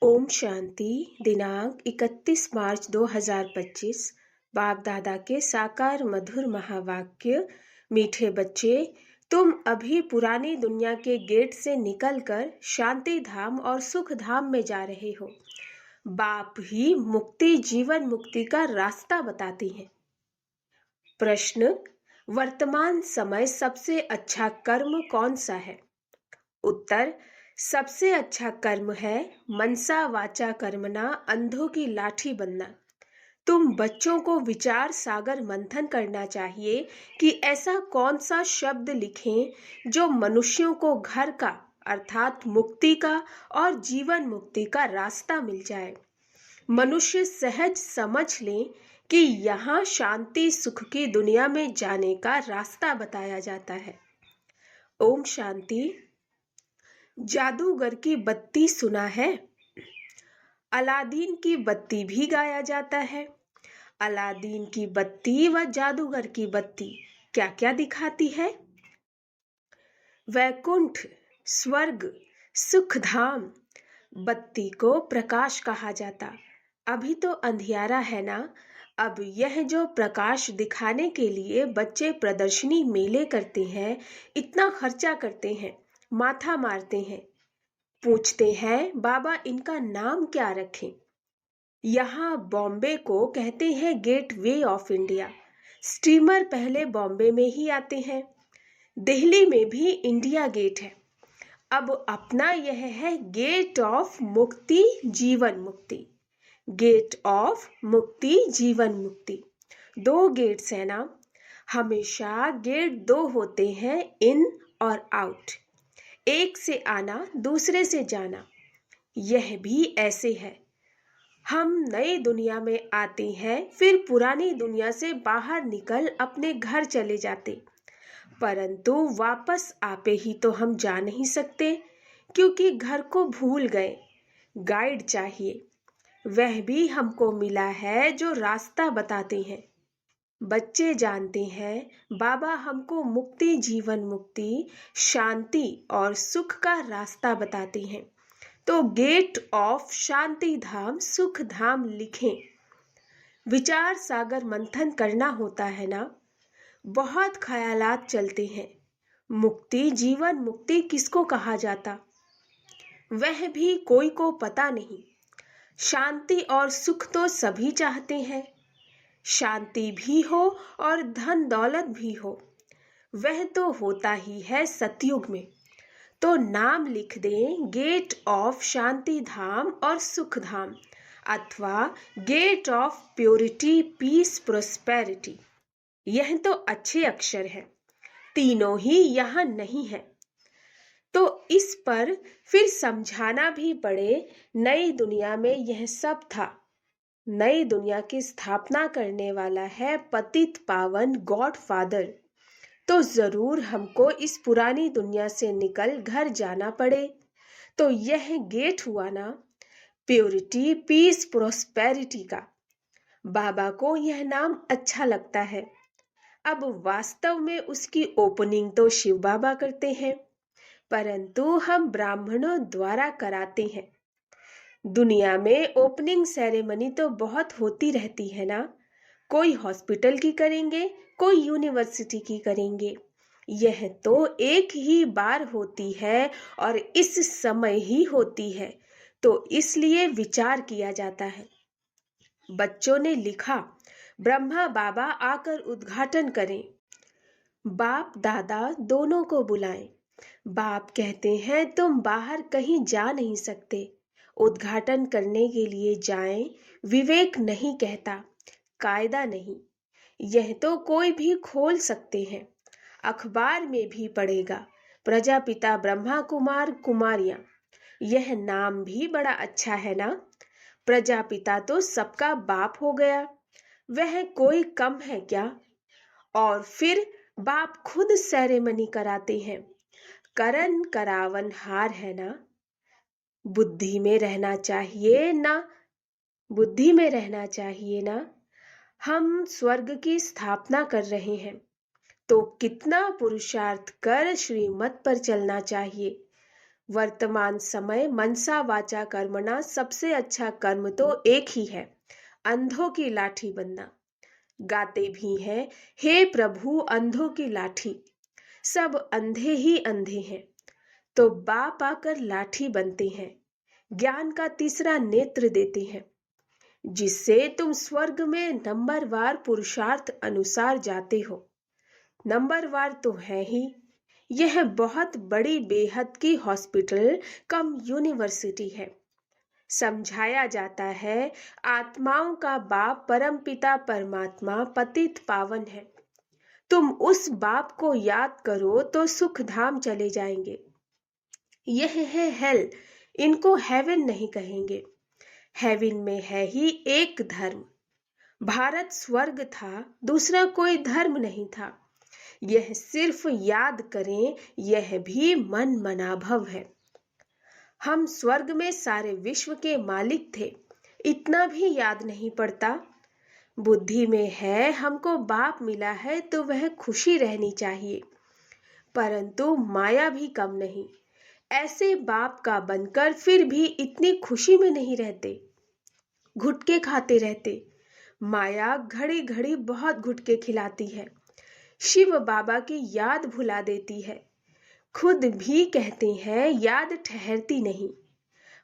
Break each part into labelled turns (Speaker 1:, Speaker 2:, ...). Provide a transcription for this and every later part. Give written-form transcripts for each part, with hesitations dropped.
Speaker 1: ओम शांति। दिनांक 31 मार्च 2025। बाप दादा के साकार मधुर महावाक्य। मीठे बच्चे, तुम अभी पुरानी दुनिया के गेट से निकलकर शांति धाम और सुख धाम में जा रहे हो। बाप ही मुक्ति, जीवन मुक्ति का रास्ता बताती हैं। प्रश्न: वर्तमान समय सबसे अच्छा कर्म कौन सा है? उत्तर: सबसे अच्छा कर्म है मनसा वाचा कर्मणा अंधों की लाठी बनना। तुम बच्चों को विचार सागर मंथन करना चाहिए कि ऐसा कौन सा शब्द लिखें जो मनुष्यों को घर का अर्थात मुक्ति का और जीवन मुक्ति का रास्ता मिल जाए। मनुष्य सहज समझ लें कि यहाँ शांति सुख की दुनिया में जाने का रास्ता बताया जाता है। ओम शांति। जादूगर की बत्ती सुना है? अलादीन की बत्ती भी गाया जाता है। अलादीन की बत्ती व जादूगर की बत्ती क्या क्या दिखाती है? वैकुंठ, स्वर्ग, सुखधाम। बत्ती को प्रकाश कहा जाता। अभी तो अंधियारा है ना। अब यह जो प्रकाश दिखाने के लिए बच्चे प्रदर्शनी मेले करते हैं, इतना खर्चा करते हैं, माथा मारते हैं, पूछते हैं बाबा इनका नाम क्या रखें। यहाँ बॉम्बे को कहते हैं gateway of India. Steamer पहले बॉम्बे में ही आते हैं। दिल्ली में भी इंडिया गेट है। अब अपना यह है गेट ऑफ मुक्ति, जीवन मुक्ति। गेट ऑफ मुक्ति, जीवन मुक्ति। दो गेट्स है ना। हमेशा गेट दो होते हैं, इन और आउट। एक से आना, दूसरे से जाना। यह भी ऐसे है। हम नई दुनिया में आते हैं, फिर पुरानी दुनिया से बाहर निकल अपने घर चले जाते, परंतु वापस आपे ही तो हम जा नहीं सकते, क्योंकि घर को भूल गए। गाइड चाहिए। वह भी हमको मिला है जो रास्ता बताते हैं। बच्चे जानते हैं बाबा हमको मुक्ति, जीवन मुक्ति, शांति और सुख का रास्ता बताते हैं। तो गेट ऑफ शांति धाम, सुख धाम लिखें। विचार सागर मंथन करना होता है ना। बहुत ख्यालात चलते हैं। मुक्ति, जीवन मुक्ति किसको कहा जाता, वह भी कोई को पता नहीं। शांति और सुख तो सभी चाहते हैं। शांति भी हो और धन दौलत भी हो, वह तो होता ही है सतयुग में। तो नाम लिख दें गेट ऑफ शांति धाम और सुख धाम, अथवा gate of purity, peace, prosperity. यह तो अच्छे अक्षर हैं। तीनों ही यहाँ नहीं है, तो इस पर फिर समझाना भी पड़े। नई दुनिया में यह सब था। नई दुनिया की स्थापना करने वाला है पतित पावन गॉड फादर। तो जरूर हमको इस पुरानी दुनिया से निकल घर जाना पड़े। तो यह गेट हुआ ना प्योरिटी, पीस, प्रोस्पेरिटी का। बाबा को यह नाम अच्छा लगता है। अब वास्तव में उसकी ओपनिंग तो शिव बाबा करते हैं, परंतु हम ब्राह्मणों द्वारा कराते हैं। दुनिया में ओपनिंग सेरेमनी तो बहुत होती रहती है ना। कोई हॉस्पिटल की करेंगे, कोई यूनिवर्सिटी की करेंगे। यह तो एक ही बार होती है और इस समय ही होती है, तो इसलिए विचार किया जाता है। बच्चों ने लिखा ब्रह्मा बाबा आकर उद्घाटन करें। बाप दादा दोनों को बुलाएं। बाप कहते हैं तुम बाहर कहीं जा नहीं सकते, उद्घाटन करने के लिए जाएं। विवेक नहीं कहता, कायदा नहीं। यह तो कोई भी खोल सकते हैं, अखबार में भी पढ़ेगा। प्रजापिता ब्रह्मा कुमार कुमारियां, यह नाम भी बड़ा अच्छा है ना। प्रजापिता तो सबका बाप हो गया, वह कोई कम है क्या। और फिर बाप खुद सेरेमनी कराते हैं। करण करावन हार है ना। बुद्धि में रहना चाहिए ना, बुद्धि में रहना चाहिए ना। हम स्वर्ग की स्थापना कर रहे हैं, तो कितना पुरुषार्थ कर श्रीमत पर चलना चाहिए। वर्तमान समय मनसा वाचा कर्मणा सबसे अच्छा कर्म तो एक ही है, अंधों की लाठी बनना। गाते भी हैं, हे प्रभु अंधों की लाठी, सब अंधे ही अंधे हैं, तो बाप आकर लाठी बनते हैं, ज्ञान का तीसरा नेत्र देते हैं, जिससे तुम स्वर्ग में नंबरवार पुरुषार्थ अनुसार जाते हो। नंबरवार तो है ही, यह बहुत बड़ी बेहद की हॉस्पिटल कम यूनिवर्सिटी है। समझाया जाता है आत्माओं का बाप परमपिता परमात्मा पतित पावन है। तुम उस बाप को याद करो तो सुख धाम चले जाएंगे। यह है हेल, इनको हेवन नहीं कहेंगे। हेवन में है ही एक धर्म। भारत स्वर्ग था, दूसरा कोई धर्म नहीं था। यह सिर्फ याद करें, यह भी मन मनाभव है। हम स्वर्ग में सारे विश्व के मालिक थे, इतना भी याद नहीं पड़ता। बुद्धि में है हमको बाप मिला है तो वह खुशी रहनी चाहिए, परंतु माया भी कम नहीं। ऐसे बाप का बनकर फिर भी इतनी खुशी में नहीं रहते, घुटके खाते रहते। माया घड़ी घड़ी बहुत घुटके खिलाती है, शिव बाबा की याद भुला देती है। खुद भी कहते हैं याद ठहरती नहीं।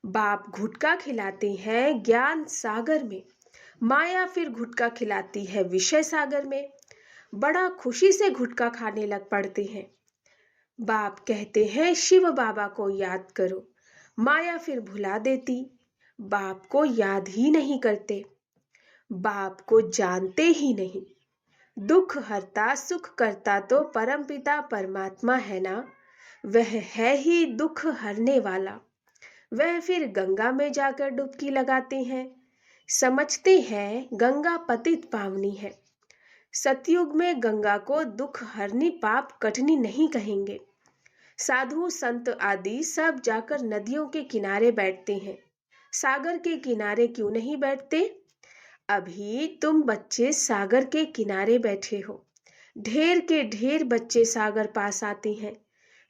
Speaker 1: बाप घुटका खिलाते हैं ज्ञान सागर में, माया फिर घुटका खिलाती है विषय सागर में। बड़ा खुशी से घुटका खाने लग पड़ते हैं। बाप कहते हैं शिव बाबा को याद करो, माया फिर भुला देती। बाप को याद ही नहीं करते, बाप को जानते ही नहीं। दुख हरता सुख करता तो परमपिता परमात्मा है ना, वह है ही दुख हरने वाला। वह फिर गंगा में जाकर डुबकी लगाते हैं, समझते हैं गंगा पतित पावनी है। सतयुग में गंगा को दुख हरनी पाप कटनी नहीं कहेंगे। साधु संत आदि सब जाकर नदियों के किनारे बैठते हैं, सागर के किनारे क्यों नहीं बैठते? अभी तुम बच्चे सागर के किनारे बैठे हो, ढेर के ढेर बच्चे सागर पास आते हैं,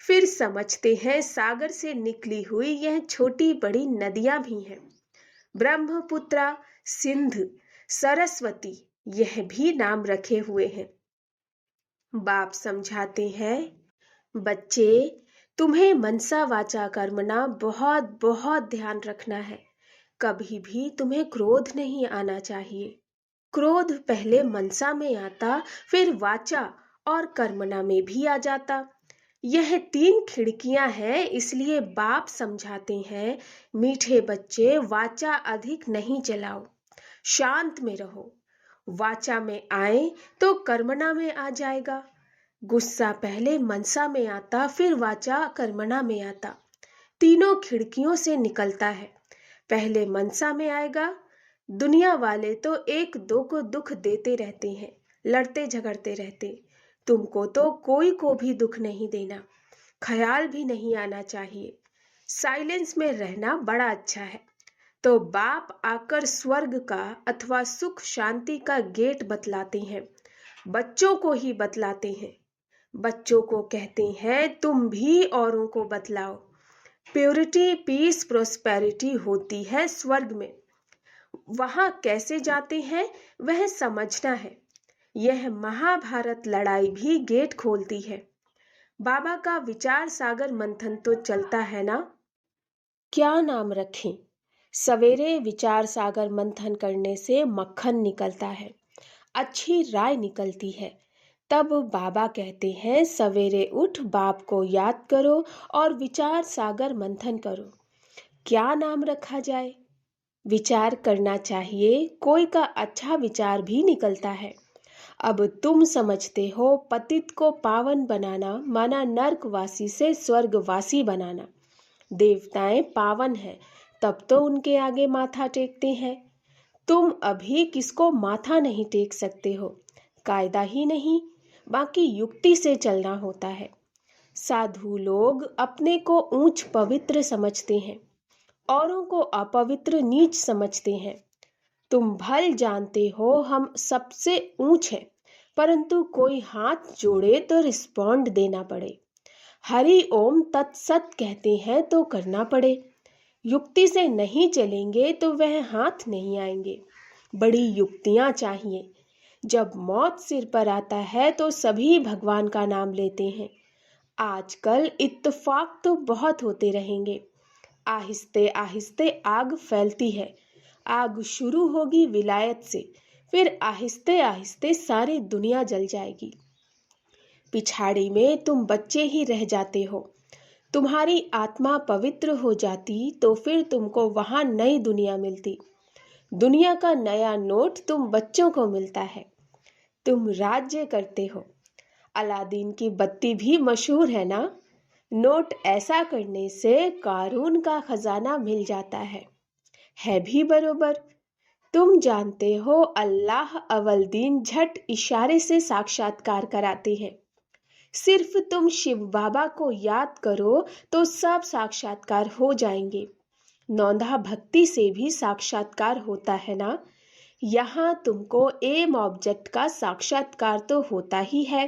Speaker 1: फिर समझते हैं सागर से निकली हुई यह छोटी बड़ी नदियां भी हैं। ब्रह्मपुत्रा, सिंध, सरस्वती, यह भी नाम रखे हुए हैं। बाप समझाते हैं, बच्चे तुम्हें मनसा वाचा कर्मणा बहुत बहुत ध्यान रखना है। कभी भी तुम्हें क्रोध नहीं आना चाहिए। क्रोध पहले मनसा में आता, फिर वाचा और कर्मणा में भी आ जाता। यह 3 खिड़कियां हैं, इसलिए बाप समझाते हैं मीठे बच्चे वाचा अधिक नहीं चलाओ, शांत में रहो। वाचा में आए तो कर्मणा में आ जाएगा। गुस्सा पहले मनसा में आता, फिर वाचा कर्मणा में आता। तीनों खिड़कियों से निकलता है, पहले मनसा में आएगा। दुनिया वाले तो एक दो को दुख देते रहते हैं, लड़ते झगड़ते रहते। तुमको तो कोई को भी दुख नहीं देना, ख्याल भी नहीं आना चाहिए। साइलेंस में रहना बड़ा अच्छा है। तो बाप आकर स्वर्ग का अथवा सुख शांति का गेट बतलाते हैं, बच्चों को ही बतलाते हैं। बच्चों को कहते हैं तुम भी औरों को बतलाओ। प्योरिटी पीस प्रोस्पेरिटी होती है स्वर्ग में। वहां कैसे जाते हैं वह समझना है। यह महाभारत लड़ाई भी गेट खोलती है। बाबा का विचार सागर मंथन तो चलता है ना, क्या नाम रखें? सवेरे विचार सागर मंथन करने से मक्खन निकलता है, अच्छी राय निकलती है। तब बाबा कहते हैं सवेरे उठ बाप को याद करो और विचार सागर मंथन करो। क्या नाम रखा जाए? विचार करना चाहिए, कोई का अच्छा विचार भी निकलता है। अब तुम समझते हो पतित को पावन बनाना माना नर्कवासी से स्वर्गवासी बनाना। देवताएं पावन हैं, तब तो उनके आगे माथा टेकते हैं। तुम अभी किसको माथा नहीं टेक सकते हो, कायदा ही नहीं, बाकी युक्ति से चलना होता है। साधु लोग अपने को ऊंच पवित्र समझते हैं, औरों को अपवित्र नीच समझते हैं। तुम भल जानते हो हम सबसे ऊंच हैं, परंतु कोई हाथ जोड़े तो रिस्पॉन्ड देना पड़े। हरि ओम तत्सत कहते हैं तो करना पड़े। युक्ति से नहीं चलेंगे तो वह हाथ नहीं आएंगे। बड़ी युक्तियां चाहिए। जब मौत सिर पर आता है तो सभी भगवान का नाम लेते हैं। आजकल इत्तेफाक तो बहुत होते रहेंगे। आहिस्ते आहिस्ते आग फैलती है। आग शुरू होगी विलायत से, फिर आहिस्ते आहिस्ते सारी दुनिया जल जाएगी। पिछाड़ी में तुम बच्चे ही रह जाते हो। तुम्हारी आत्मा पवित्र हो जाती तो फिर तुमको वहां नई दुनिया मिलती। दुनिया का नया नोट तुम बच्चों को मिलता है। तुम राज्य करते हो। अलादीन की बत्ती भी मशहूर है ना। नोट ऐसा करने से कारून का खजाना मिल जाता है भी बरोबर। तुम जानते हो अल्लाह अव्वल दिन झट इशारे से साक्षात्कार कराते हैं। सिर्फ तुम शिव बाबा को याद करो तो सब साक्षात्कार हो जाएंगे। नौंधा भक्ति से भी साक्षात्कार होता है ना। यहाँ तुमको एम ऑब्जेक्ट का साक्षात्कार तो होता ही है।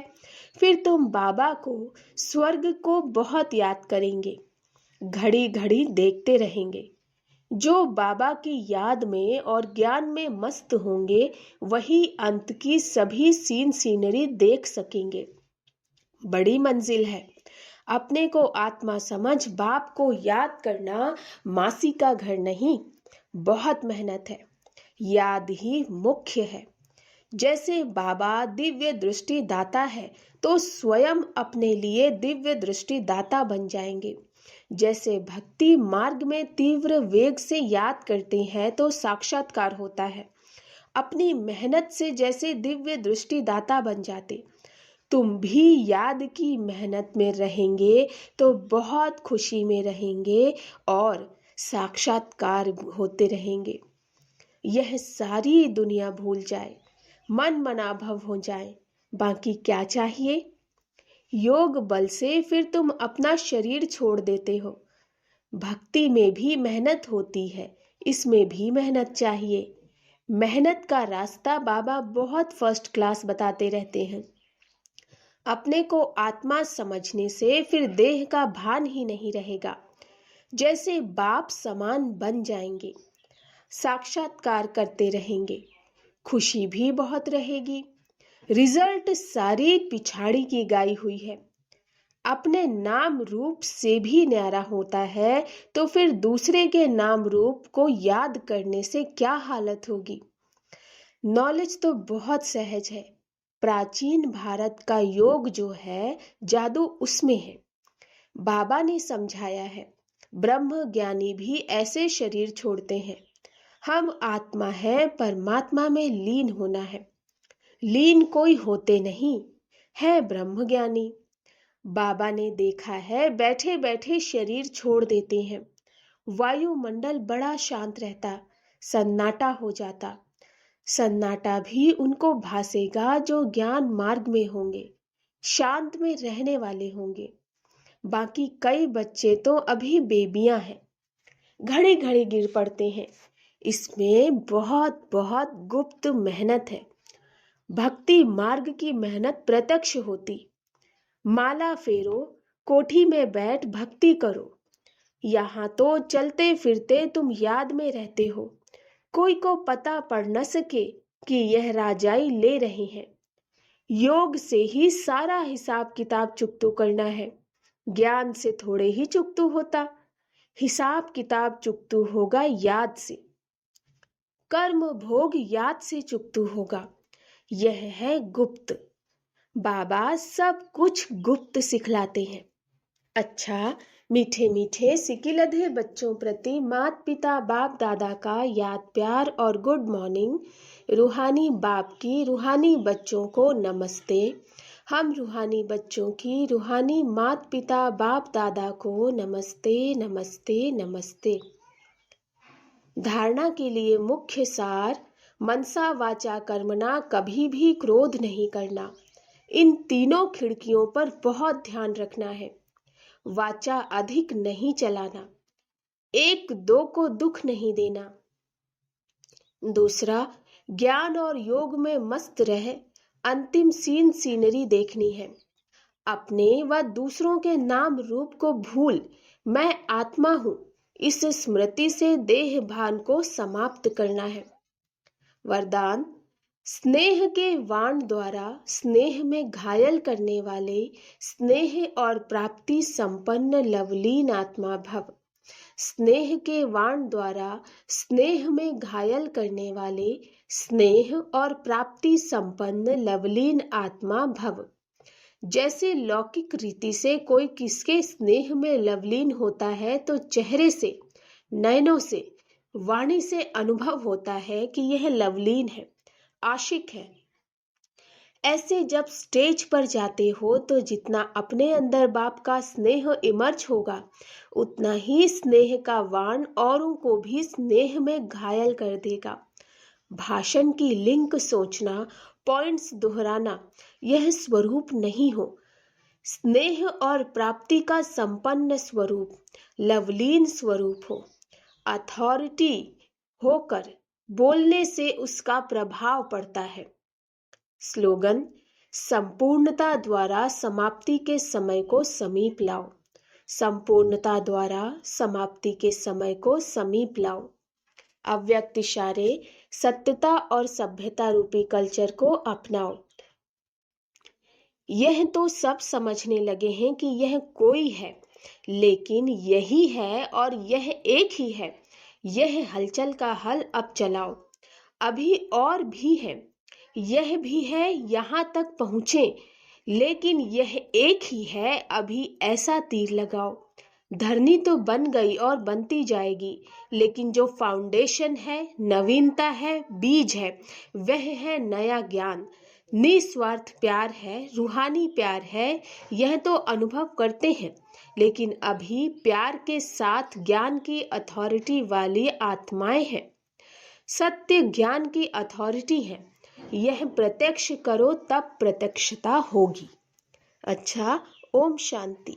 Speaker 1: फिर तुम बाबा को, स्वर्ग को बहुत याद करेंगे। घड़ी घड़ी देखते रहेंगे। जो बाबा की याद में और ज्ञान में मस्त होंगे वही अंत की सभी सीनरी देख सकेंगे। बड़ी मंजिल है। अपने को आत्मा समझ बाप को याद करना मासी का घर नहीं, बहुत मेहनत है। याद ही मुख्य है। जैसे बाबा दिव्य दृष्टि दाता है तो स्वयं अपने लिए दिव्य दृष्टि दाता बन जाएंगे। जैसे भक्ति मार्ग में तीव्र वेग से याद करते हैं तो साक्षात्कार होता है। अपनी मेहनत से जैसे दिव्य दृष्टि दाता बन जाते। तुम भी याद की मेहनत में रहेंगे तो बहुत खुशी में रहेंगे और साक्षात्कार होते रहेंगे। यह सारी दुनिया भूल जाए, मन मनाभव हो जाए, बाकी क्या चाहिए। योग बल से फिर तुम अपना शरीर छोड़ देते हो। भक्ति में भी मेहनत होती है, इसमें भी मेहनत चाहिए। मेहनत का रास्ता बाबा बहुत फर्स्ट क्लास बताते रहते हैं। अपने को आत्मा समझने से फिर देह का भान ही नहीं रहेगा। जैसे बाप समान बन जाएंगे। साक्षात्कार करते रहेंगे। खुशी भी बहुत रहेगी। रिजल्ट सारी पिछाड़ी की गाई हुई है। अपने नाम रूप से भी न्यारा होता है तो फिर दूसरे के नाम रूप को याद करने से क्या हालत होगी। नॉलेज तो बहुत सहज है। प्राचीन भारत का योग जो है जादू उसमें है। बाबा ने समझाया है। ब्रह्म ज्ञानी भी ऐसे शरीर छोड़ते हैं। हम आत्मा है, परमात्मा में लीन होना है। लीन कोई होते नहीं है ब्रह्म ज्ञानी। बाबा ने देखा है बैठे बैठे शरीर छोड़ देते हैं। वायुमंडल बड़ा शांत रहता, सन्नाटा हो जाता। सन्नाटा भी उनको भासेगा जो ज्ञान मार्ग में होंगे, शांत में रहने वाले होंगे। बाकी कई बच्चे तो अभी बेबियां हैं, घड़ी घड़ी गिर पड़ते हैं। इसमें बहुत बहुत गुप्त मेहनत है। भक्ति मार्ग की मेहनत प्रत्यक्ष होती। माला फेरो, कोठी में बैठ भक्ति करो। यहाँ तो चलते फिरते तुम याद में रहते हो। कोई को पता पड़ न सके कि यह राजाई ले रहे हैं। योग से ही सारा हिसाब किताब चुकतो करना है। ज्ञान से थोड़े ही चुकतो होता। हिसाब किताब चुकतो होगा याद से। कर्म भोग याद से चुकतो होगा। यह है गुप्त। बाबा सब कुछ गुप्त सिखलाते हैं। अच्छा, मीठे मीठे सिकिलधे बच्चों प्रति माता पिता बाप दादा का याद प्यार और गुड मॉर्निंग। रूहानी बाप की रूहानी बच्चों को नमस्ते। हम रूहानी बच्चों की रूहानी माता पिता बाप दादा को नमस्ते नमस्ते नमस्ते। धारणा के लिए मुख्य सार, मनसा वाचा कर्मणा, कभी भी क्रोध नहीं करना। इन तीनों खिड़कियों पर बहुत ध्यान रखना है। वाचा अधिक नहीं चलाना। एक दो को दुख नहीं देना। दूसरा, ज्ञान और योग में मस्त रह अंतिम सीनरी देखनी है। अपने व दूसरों के नाम रूप को भूल मैं आत्मा हूँ, इस स्मृति से देह भान को समाप्त करना है। वरदान: स्नेह के वाण द्वारा स्नेह में घायल करने वाले स्नेह और प्राप्ति संपन्न लवलीन आत्मा भव। स्नेह के वाण द्वारा स्नेह में घायल करने वाले स्नेह और प्राप्ति संपन्न लवलीन आत्मा भव। जैसे लौकिक रीति से कोई किसके स्नेह में लवलीन होता है तो चेहरे से, नयनों से, वाणी से अनुभव होता है कि यह लवलीन है, आशिक है। ऐसे जब स्टेज पर जाते हो तो जितना अपने अंदर बाप का स्नेह इमर्ज होगा, उतना ही स्नेह का वाण औरों को भी स्नेह में घायल कर देगा। भाषण की लिंक सोचना, पॉइंट्स दोहराना, यह स्वरूप नहीं हो। स्नेह और प्राप्ति का संपन्न स्वरूप, लवलीन स्वरूप हो। अथॉरिटी होकर बोलने से उसका प्रभाव पड़ता है। स्लोगन: संपूर्णता द्वारा समाप्ति के समय को समीप लाओ। संपूर्णता द्वारा समाप्ति के समय को समीप लाओ। अव्यक्त इशारे: सत्यता और सभ्यता रूपी कल्चर को अपनाओ। यह तो सब समझने लगे हैं कि यह कोई है, लेकिन यही है और यह एक ही है। यह हलचल का हल अब चलाओ। अभी और भी है, यह भी है, यहाँ तक पहुँचे, लेकिन यह एक ही है। अभी ऐसा तीर लगाओ। धरनी तो बन गई और बनती जाएगी, लेकिन जो फाउंडेशन है, नवीनता है, बीज है, वह है नया ज्ञान। निस्वार्थ प्यार है, रूहानी प्यार है। यह तो अनुभव करते हैं, लेकिन अभी प्यार के साथ ज्ञान की अथॉरिटी वाली आत्माएं हैं। सत्य ज्ञान की अथॉरिटी है। यह प्रत्यक्ष करो तब प्रत्यक्षता होगी। अच्छा, ओम शांति।